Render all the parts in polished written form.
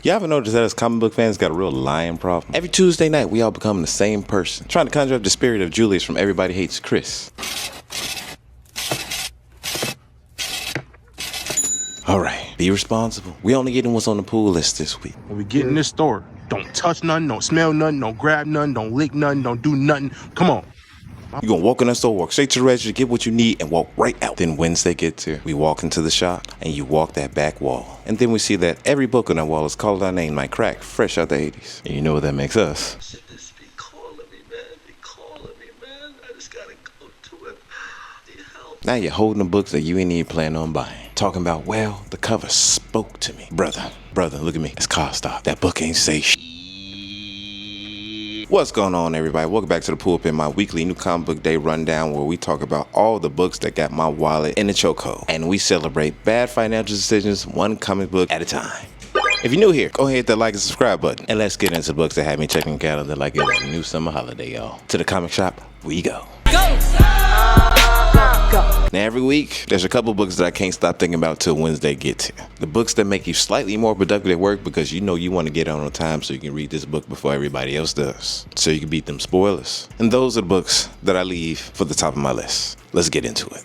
You ever notice that as comic book fans got a real lying problem? Every Tuesday night, we all become the same person, trying to conjure up the spirit of Julius from Everybody Hates Chris. Alright, be responsible. We only getting what's on the pool list this week. When we get in this store, don't touch nothing, don't smell nothing, don't grab nothing, don't lick nothing, don't do nothing. Come on. You gonna walk in the store, walk straight to the register, get what you need, and walk right out. Then Wednesday gets here. We walk into the shop, and you walk that back wall. And then we see that every book on that wall is called our name like crack, fresh out the 80s. And you know what that makes us? Just be calling me, man. Be calling me, man. I just gotta go to it. Need help. Now you're holding the books that you ain't even planning on buying. Talking about, well, the cover spoke to me. Brother, look at me. It's car stop. That book ain't say shit. What's going on, everybody? Welcome back to the Pullpit, my weekly new comic book day rundown where we talk about all the books that got my wallet in the chokehold. And we celebrate bad financial decisions one comic book at a time. If you're new here, go ahead and hit that like and subscribe button. And let's get into the books that had me checking the calendar like it was a new summer holiday, y'all. To the comic shop, we go. Go! Now every week, there's a couple books that I can't stop thinking about till Wednesday gets here. The books that make you slightly more productive at work because you know you want to get on time so you can read this book before everybody else does. So you can beat them spoilers. And those are the books that I leave for the top of my list. Let's get into it.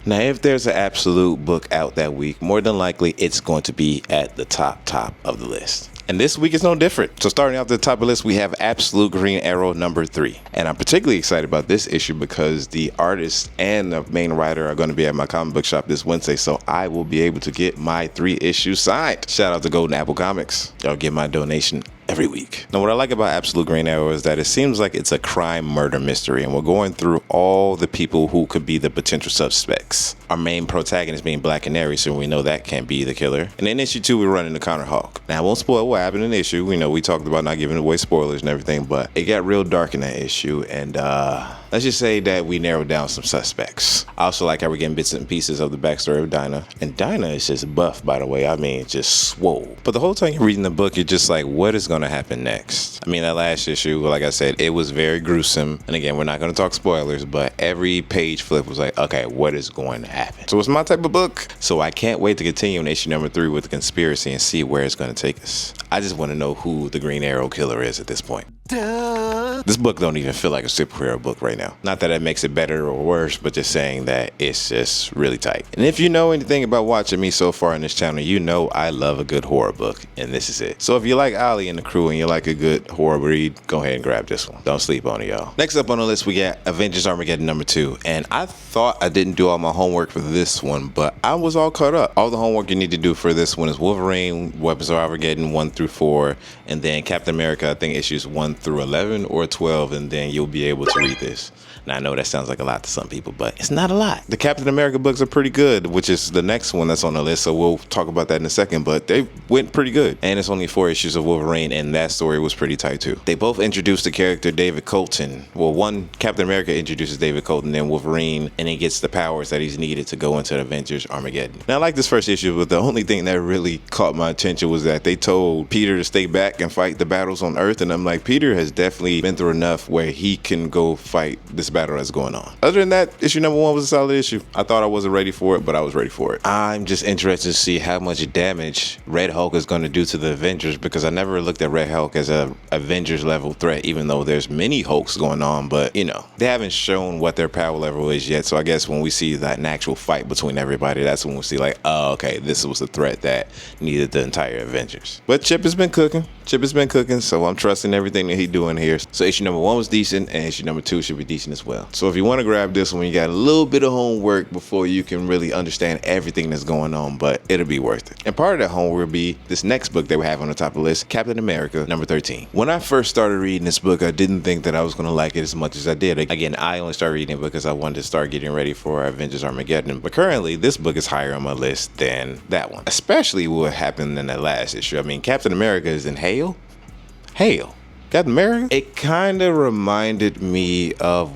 Now, if there's an absolute book out that week, more than likely it's going to be at the top of the list. And this week is no different. So starting off the top of the list, we have Absolute Green Arrow number 3. And I'm particularly excited about this issue because the artist and the main writer are going to be at my comic book shop this Wednesday. So I will be able to get my 3 issues signed. Shout out to Golden Apple Comics. Y'all get my donation every week. Now, what I like about Absolute Green Arrow is that it seems like it's a crime murder mystery, and we're going through all the people who could be the potential suspects. Our main protagonist being Black Canary, so we know that can't be the killer. And in issue 2, we're running the Connor Hawk. Now, I won't spoil what happened in the issue. We know we talked about not giving away spoilers and everything, but it got real dark in that issue, and let's just say that we narrowed down some suspects. I also like how we're getting bits and pieces of the backstory of Dinah. And Dinah is just buff, by the way. I mean, just swole. But the whole time you're reading the book, you're just like, what is going to happen next? I mean, that last issue, like I said, it was very gruesome. And again, we're not going to talk spoilers, but every page flip was like, okay, what is going to happen? So it's my type of book. So I can't wait to continue in issue number 3 with the conspiracy and see where it's going to take us. I just want to know who the Green Arrow killer is at this point. Duh. This book don't even feel like a superhero book right now. Not that it makes it better or worse, but just saying that it's just really tight. And if you know anything about watching me so far on this channel, you know I love a good horror book, and this is it. So if you like Ollie and the crew and you like a good horror read, go ahead and grab this one. Don't sleep on it, y'all. Next up on the list, we got Avengers Armageddon number 2. And I thought I didn't do all my homework for this one, but I was all caught up. All the homework you need to do for this one is Wolverine, Weapons of Armageddon 1 through 4, and then Captain America, I think issues 1 through 11 or 12, and then you'll be able to read this. Now, I know that sounds like a lot to some people, but it's not a lot. The Captain America books are pretty good, which is the next one that's on the list, so we'll talk about that in a second, but they went pretty good. And it's only 4 issues of Wolverine, and that story was pretty tight too. They both introduced the character David Colton. Well, one, Captain America introduces David Colton, then Wolverine, and he gets the powers that he's needed to go into Avengers Armageddon. Now, I like this first issue, but the only thing that really caught my attention was that they told Peter to stay back and fight the battles on Earth, and I'm like, Peter has definitely been through enough where he can go fight this battle that's going on. Other than that, issue number 1 was a solid issue. I thought I wasn't ready for it, but I was ready for it. I'm just interested to see how much damage Red Hulk is going to do to the Avengers, because I never looked at Red Hulk as a Avengers level threat, even though there's many Hulks going on, but you know, they haven't shown what their power level is yet. So I guess when we see that actual fight between everybody, that's when we'll see like, oh, okay, this was the threat that needed the entire Avengers. But Chip has been cooking. So I'm trusting everything that he's doing here. So issue number 1 was decent, and issue number 2 should be decent as well. So if you want to grab this one, you got a little bit of homework before you can really understand everything that's going on, but it'll be worth it. And part of that homework will be this next book that we have on the top of the list, Captain America number 13. When I first started reading this book, I didn't think that I was going to like it as much as I did. Again, I only started reading it because I wanted to start getting ready for Avengers Armageddon, but currently this book is higher on my list than that one, especially what happened in that last issue. I mean, Captain America is in hail. Captain America? It kind of reminded me of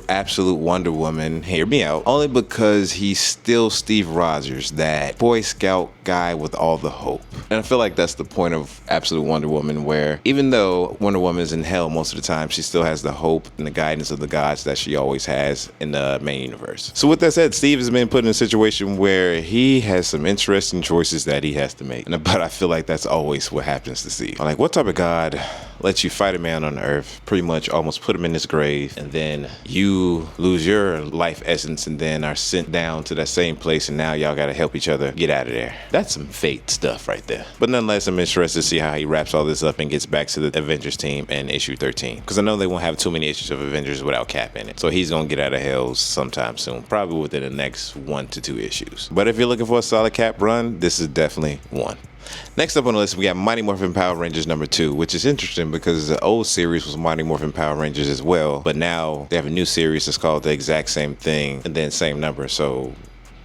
Absolute Wonder Woman. Hear me out. Only because he's still Steve Rogers, that Boy Scout guy with all the hope. And I feel like that's the point of Absolute Wonder Woman, where even though Wonder Woman's in hell most of the time, she still has the hope and the guidance of the gods that she always has in the main universe. So with that said, Steve has been put in a situation where he has some interesting choices that he has to make. But I feel like that's always what happens to Steve. I'm like, what type of god lets you fight a man on Earth, pretty much almost put him in his grave, and then you lose your life essence and then are sent down to that same place, and now y'all gotta help each other get out of there. That's some fate stuff right there. But nonetheless, I'm interested to see how he wraps all this up and gets back to the Avengers team in issue 13. Because I know they won't have too many issues of Avengers without Cap in it. So he's gonna get out of hell sometime soon, probably within the next 1 to 2 issues. But if you're looking for a solid Cap run, this is definitely one. Next up on the list, we got Mighty Morphin Power Rangers number 2, which is interesting because the old series was Mighty Morphin Power Rangers as well, but now they have a new series that's called the exact same thing and then same number. So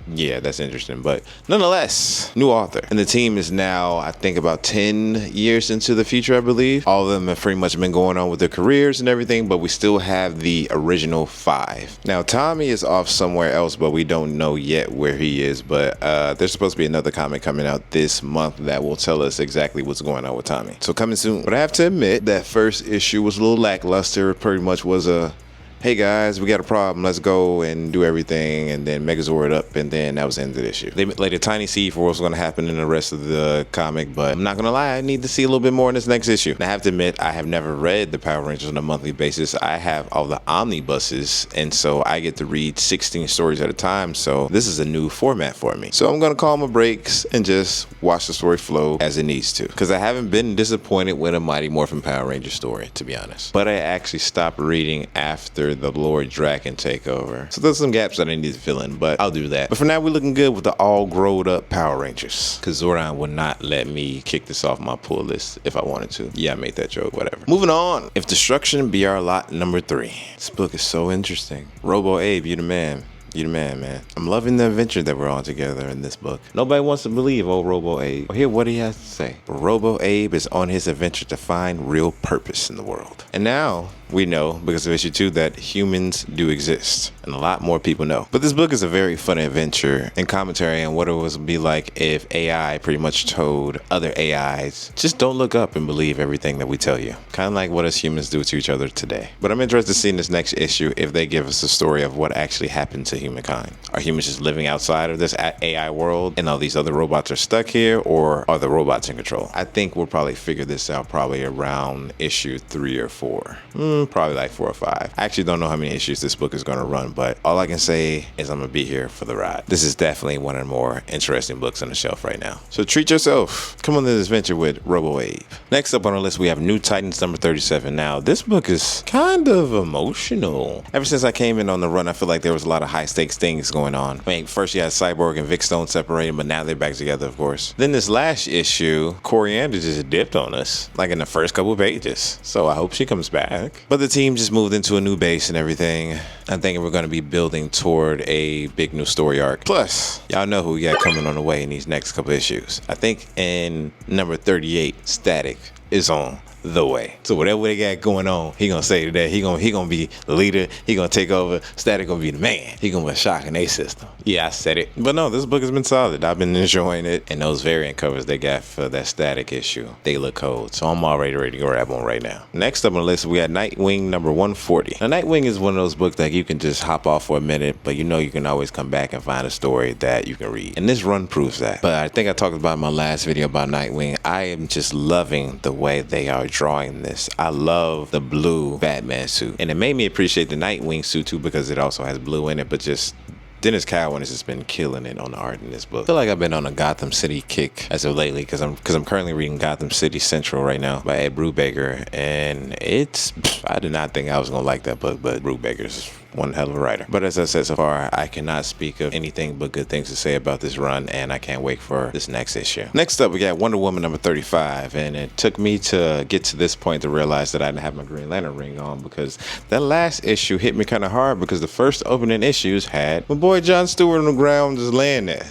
yeah, that's interesting. But nonetheless, new author. And the team is now, I think, about 10 years into the future, I believe. All of them have pretty much been going on with their careers and everything, but we still have the original 5. Now, Tommy is off somewhere else, but we don't know yet where he is. But there's supposed to be another comic coming out this month that will tell us exactly what's going on with Tommy. So coming soon. But I have to admit, that first issue was a little lackluster. It pretty much was a, hey guys, we got a problem, let's go and do everything, and then Megazord up, and then that was the end of the issue. They laid a tiny seed for what's going to happen in the rest of the comic, but I'm not going to lie, I need to see a little bit more in this next issue. And I have to admit, I have never read the Power Rangers on a monthly basis. I have all the omnibuses, and so I get to read 16 stories at a time, so this is a new format for me. So I'm going to call my breaks and just watch the story flow as it needs to, because I haven't been disappointed with a Mighty Morphin Power Ranger story, to be honest. But I actually stopped reading after the Lord Draken takeover. So there's some gaps that I need to fill in, but I'll do that. But for now, we're looking good with the all growed up Power Rangers, because Zordon would not let me kick this off my pull list if I wanted to. Yeah, I made that joke, whatever. Moving on. If Destruction Be Our Lot number 3. This book is so interesting. Robo Abe, you the man. You the man, man. I'm loving the adventure that we're on together in this book. Nobody wants to believe old Robo Abe or hear what he has to say. But Robo Abe is on his adventure to find real purpose in the world. And now we know, because of issue 2, that humans do exist, and a lot more people know. But this book is a very fun adventure and commentary on what it would be like if AI pretty much told other AIs, just don't look up and believe everything that we tell you. Kind of like what us humans do to each other today. But I'm interested to see in this next issue if they give us a story of what actually happened to humankind. Are humans just living outside of this AI world and all these other robots are stuck here, or are the robots in control? I think we'll probably figure this out probably around issue 3 or 4. Probably like 4 or 5. I actually don't know how many issues this book is going to run, but all I can say is I'm going to be here for the ride. This is definitely one of the more interesting books on the shelf right now. So treat yourself. Come on this adventure with Robo Abe. Next up on our list, we have New Titans number 37. Now, this book is kind of emotional. Ever since I came in on the run, I feel like there was a lot of high stakes things going on. I mean, first you had Cyborg and Vic Stone separated, but now they're back together, of course. Then this last issue, Coriander just dipped on us, like in the first couple pages. So I hope she comes back. But the team just moved into a new base and everything. I'm thinking we're going to be building toward a big new story arc. Plus, y'all know who we got coming on the way in these next couple issues. I think in number 38, Static is on the way. So whatever they got going on, he gonna say that he gonna be the leader. He gonna take over. Static gonna be the man. He gonna be shocking a system. Yeah, I said it. But no, this book has been solid. I've been enjoying it, and those variant covers they got for that Static issue, they look cold. So I'm already ready to grab one right now. Next up on the list, we got NightWing number 140. Now, NightWing is one of those books that you can just hop off for a minute, but you know you can always come back and find a story that you can read. And this run proves that. But I think I talked about in my last video about NightWing. I am just loving the way they are drawing this. I love the blue Batman suit, and it made me appreciate the Nightwing suit too, because it also has blue in it. But just Dennis Cowan has just been killing it on the art in this book. I feel like I've been on a Gotham City kick as of lately, because I'm currently reading Gotham City Central right now by Ed Brubaker, and I did not think I was gonna like that book, but Brubaker's one hell of a writer. But as I said so far, I cannot speak of anything but good things to say about this run, and I can't wait for this next issue. Next up, we got Wonder Woman number 35, and it took me to get to this point to realize that I didn't have my Green Lantern ring on, because that last issue hit me kind of hard, because the first opening issues had my boy John Stewart on the ground just laying there.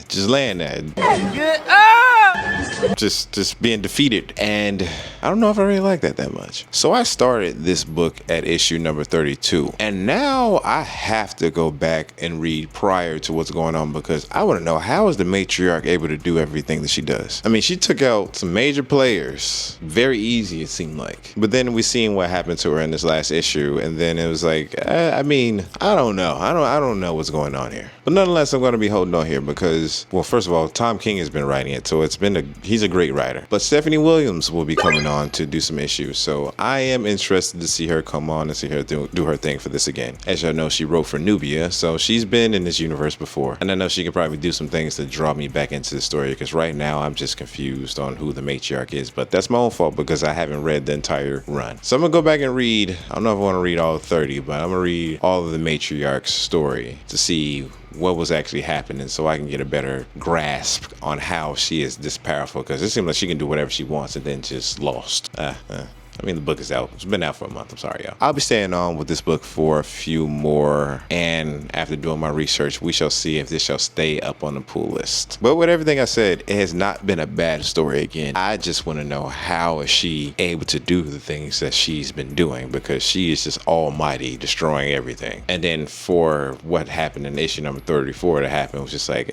Just being defeated. And I don't know if I really like that much. So I started this book at issue number 32. And now I have to go back and read prior to what's going on because I want to know, how is the matriarch able to do everything that she does? I mean, she took out some major players very easy, it seemed like. But then we seen what happened to her in this last issue, and then it was like, I mean, I don't know. I don't know what's going on here. But nonetheless, I'm going to be holding on here because, well, first of all, Tom King has been writing it, so he's a great writer. But Stephanie Williams will be coming on to do some issues, so I am interested to see her come on and see her do her thing for this again. As y'all know, she wrote for Nubia, so she's been in this universe before, and I know she can probably do some things to draw me back into the story because right now I'm just confused on who the matriarch is, but that's my own fault because I haven't read the entire run. So I'm gonna go back and read, I don't know if I want to read all 30, but I'm gonna read all of the matriarch's story to see what was actually happening so I can get a better grasp on how she is this powerful, because it seems like she can do whatever she wants and then just lost. I mean, the book is out. It's been out for a month. I'm sorry, y'all. I'll be staying on with this book for a few more, and after doing my research, we shall see if this shall stay up on the pull list. But with everything I said, it has not been a bad story again. I just want to know, how is she able to do the things that she's been doing, because she is just almighty, destroying everything. And then for what happened in issue number 34 to happen was just like,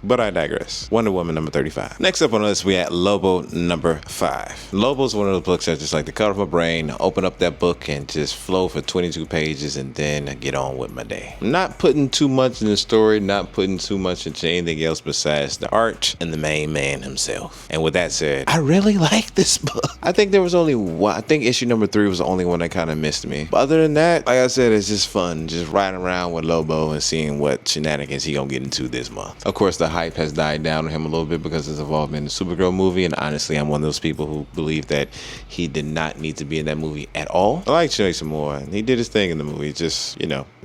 but I digress. Wonder Woman number 35. Next up on the list, we had Lobo number 5. Lobo's one of those books that's just like to cut off my brain, open up that book and just flow for 22 pages and then get on with my day. I'm not putting too much in the story, not putting too much into anything else besides the art and the main man himself. And with that said, I really like this book. I think there was only one, I think issue number 3 was the only one that kind of missed me. But other than that, like I said, it's just fun, just riding around with Lobo and seeing what shenanigans he gonna get into this month. Of course, the hype has died down on him a little bit because his involvement in the Supergirl movie, and honestly, I'm one of those people who believe that he did not need to be in that movie at all. I like Jason Moore, and he did his thing in the movie. Just,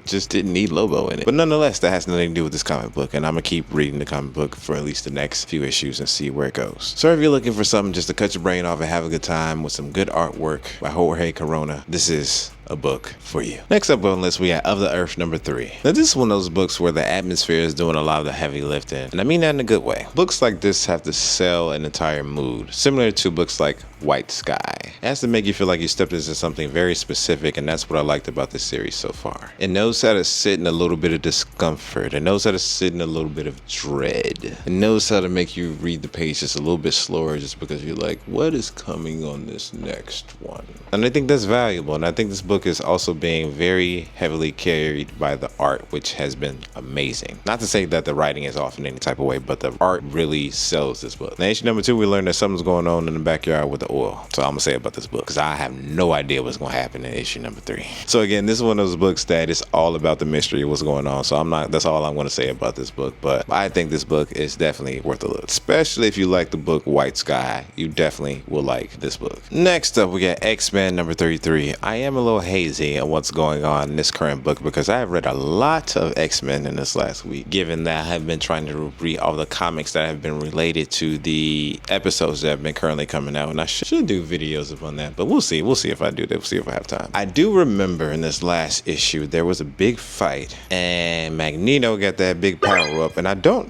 just didn't need Lobo in it. But nonetheless, that has nothing to do with this comic book, and I'm gonna keep reading the comic book for at least the next few issues and see where it goes. So if you're looking for something just to cut your brain off and have a good time with some good artwork by Jorge Corona, this is a book for you. Next up on the list, we got Of the Earth number 3. Now, this is one of those books where the atmosphere is doing a lot of the heavy lifting, and I mean that in a good way. Books like this have to sell an entire mood, similar to books like White Sky. It has to make you feel like you stepped into something very specific, and that's what I liked about this series so far. It knows how to sit in a little bit of discomfort. It knows how to sit in a little bit of dread. It knows how to make you read the page just a little bit slower just because you're like, what is coming on this next one? And I think that's valuable, and I think this book is also being very heavily carried by the art, which has been amazing. Not to say that the writing is off in any type of way, but the art really sells this book. Now, issue number 2, we learned that something's going on in the backyard with the oil. So I'm gonna say about this book because I have no idea what's gonna happen in issue number 3. So again, this is one of those books that is all about the mystery of what's going on. So that's all I'm gonna say about this book. But I think this book is definitely worth a look, especially if you like the book White Sky. You definitely will like this book. Next up, we got X-Men number 33. I am a little hazy on what's going on in this current book because I have read a lot of X-Men in this last week, given that I have been trying to read all the comics that have been related to the episodes that have been currently coming out, and I should do videos upon that, but we'll see if I do that. We'll see if I have time. I do remember in this last issue there was a big fight and Magneto got that big power up, and I don't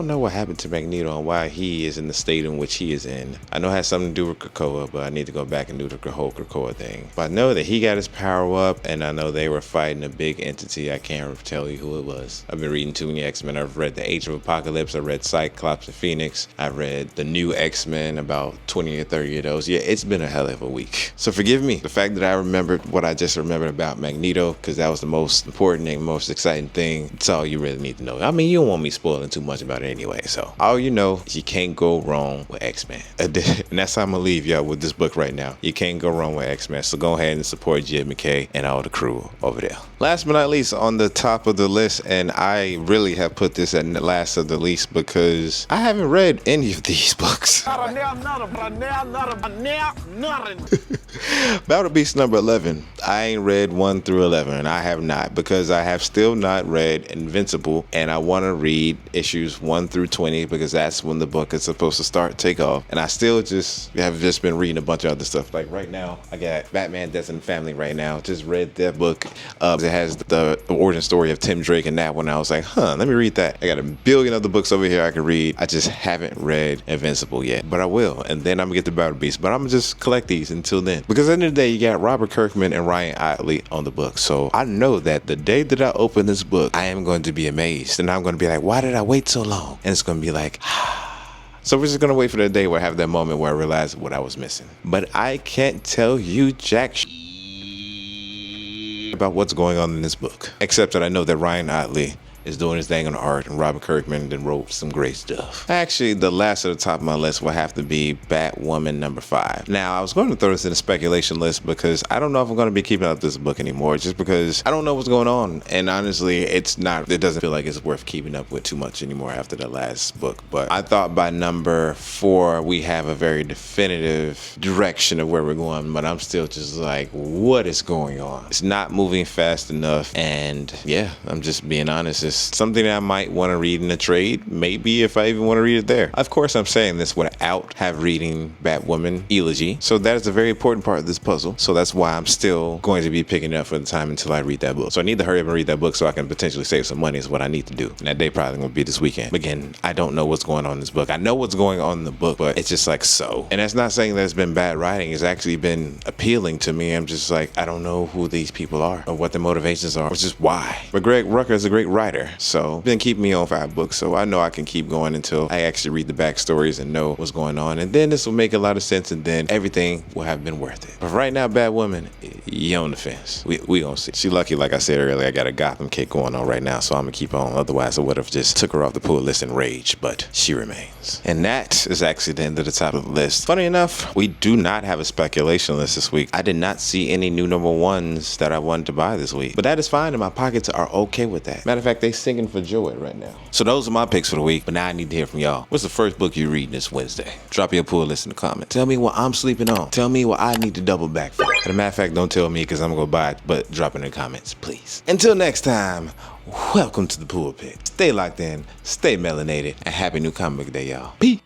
know what happened to Magneto and why he is in the state in which he is in. I know it has something to do with Krakoa, but I need to go back and do the whole Krakoa thing. But I know that he got his power up, and I know they were fighting a big entity. I can't tell you who it was. I've been reading too many X-Men. I've read the Age of Apocalypse. I read Cyclops and Phoenix. I read the new X-Men, about 20 or 30 of those. Yeah, it's been a hell of a week. So forgive me. The fact that I remembered what I just remembered about Magneto, because that was the most important and most exciting thing. It's all you really need to know. I mean, you don't want me spoiling too much about it anyway. So all you know is you can't go wrong with X-Men. And that's how I'm going to leave y'all with this book right now. You can't go wrong with X-Men. So go ahead and support Jed McKay and all the crew over there. Last but not least, on the top of the list, and I really have put this at the last of the least because I haven't read any of these books. Battle Beast number 11. I ain't read 1 through 11, and I have not, because I have still not read Invincible, and I want to read issues 1 through 20 because that's when the book is supposed to take off. And I still have been reading a bunch of other stuff. Like right now, I got Batman Death and Family right now. Just read that book. It it has the origin story of Tim Drake and that one. I was like, let me read that. I got a billion other books over here I can read. I just haven't read Invincible yet, but I will. And then I'm gonna get the Battle Beast, but I'm gonna just collect these until then. Because at the end of the day, you got Robert Kirkman and Ryan Otley on the book. So I know that the day that I open this book, I am going to be amazed. And I'm going to be like, why did I wait so long? And it's going to be like, So we're just going to wait for the day where I have that moment where I realize what I was missing. But I can't tell you jack about what's going on in this book. Except that I know that Ryan Otley is doing his thing on art, and Robert Kirkman then wrote some great stuff. Actually, the last at the top of my list will have to be Batwoman number 5. Now, I was going to throw this in the speculation list because I don't know if I'm going to be keeping up this book anymore, just because I don't know what's going on. And honestly, it doesn't feel like it's worth keeping up with too much anymore after the last book. But I thought by number 4, we have a very definitive direction of where we're going, but I'm still just like, what is going on? It's not moving fast enough. And yeah, I'm just being honest. It's something that I might want to read in a trade, maybe if I even want to read it there. Of course, I'm saying this without reading Batwoman Elegy, so that is a very important part of this puzzle. So that's why I'm still going to be picking it up for the time until I read that book. So I need to hurry up and read that book so I can potentially save some money is what I need to do. And that day probably going to be this weekend. Again, I don't know what's going on in this book. I know what's going on in the book, but it's just like so. And that's not saying that it's been bad writing. It's actually been appealing to me. I'm just like, I don't know who these people are or what their motivations are, which is why. But Greg Rucka is a great writer. So been keeping me on 5 books, so I know I can keep going until I actually read the backstories and know what's going on, and then this will make a lot of sense, and then everything will have been worth it. But right now, Batwoman, you on the fence. We gonna see. She lucky, like I said earlier, I got a Gotham kick going on right now, so I'm gonna keep on. Otherwise, I would have just took her off the pull list in rage, but she remains. And that is actually the end of the top of the list. Funny enough, we do not have a speculation list this week. I did not see any new number 1s that I wanted to buy this week, but that is fine, and my pockets are okay with that. Matter of fact, they singing for joy right now. So those are my picks for the week, but now I need to hear from y'all. What's the first book you're reading this Wednesday? Drop your pull list in the comments. Tell me what I'm sleeping on. Tell me what I need to double back for. As a matter of fact, don't tell me because I'm gonna go buy it, but drop it in the comments, please. Until next time, welcome to the Pullpit. Stay locked in, stay melanated, and happy new comic day, y'all. Peace.